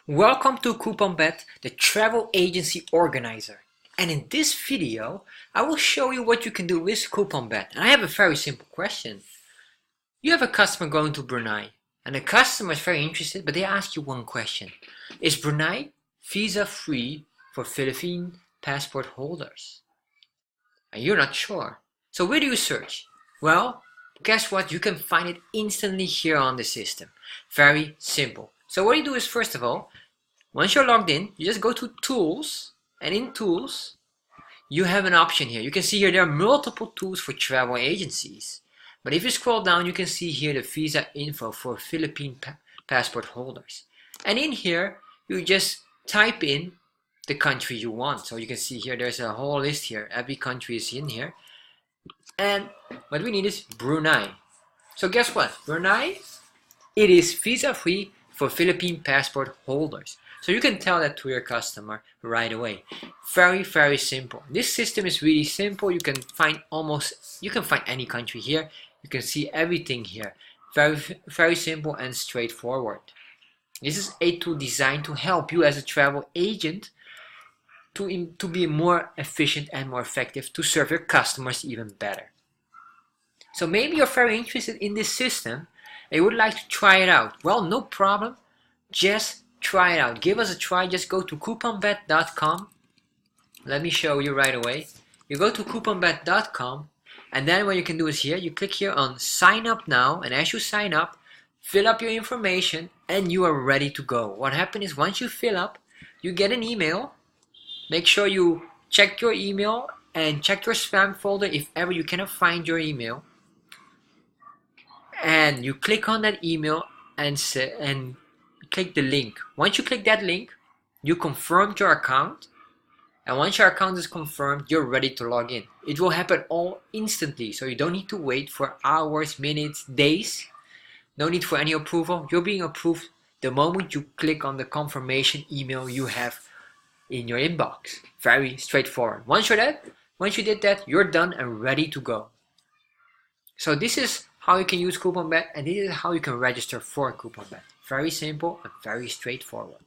Welcome to CouponBet, the travel agency organizer. And in this video, I will show you what you can do with CouponBet. And I have a very simple question. You have a customer going to Brunei, and the customer is very interested, but they ask you one question. Is Brunei visa-free for Philippine passport holders? And you're not sure. So where do you search? Well, guess what? You can find it instantly here on the system. Very simple. So what you do is, first of all, once you're logged in, you just go to Tools, and in Tools, you have an option here. You can see here there are multiple tools for travel agencies. But if you scroll down, you can see here the visa info for Philippine passport holders. And in here, you just type in the country you want. So you can see here there's a whole list here. Every country is in here. And what we need is Brunei. So guess what? Brunei, it is visa-free for Philippine passport holders. So you can tell that to your customer right away. Very, very simple. This system is really simple. You can find any country here. You can see everything here. Very, very simple and straightforward. This is a tool designed to help you as a travel agent to be more efficient and more effective to serve your customers even better. So maybe you're very interested in this system and you would like to try it out. Well, no problem. Just try it out. Give us a try. Just go to couponbet.com. Let me show you right away. You go to couponbet.com, and then what you can do is here, you click here on sign up now, and as you sign up, fill up your information and you are ready to go. What happens is once you fill up, you get an email. Make sure you check your email and check your spam folder if ever you cannot find your email. And you click on that email and click the link. Once you click that link, you confirmed your account, and once your account is confirmed, you're ready to log in. It will happen all instantly, so you don't need to wait for hours, minutes, days. No need for any approval. You're being approved the moment you click on the confirmation email you have in your inbox. Very straightforward. Once you did that, you're done and ready to go. So this is how you can use CouponBet, and this is how you can register for CouponBet. Very simple and very straightforward.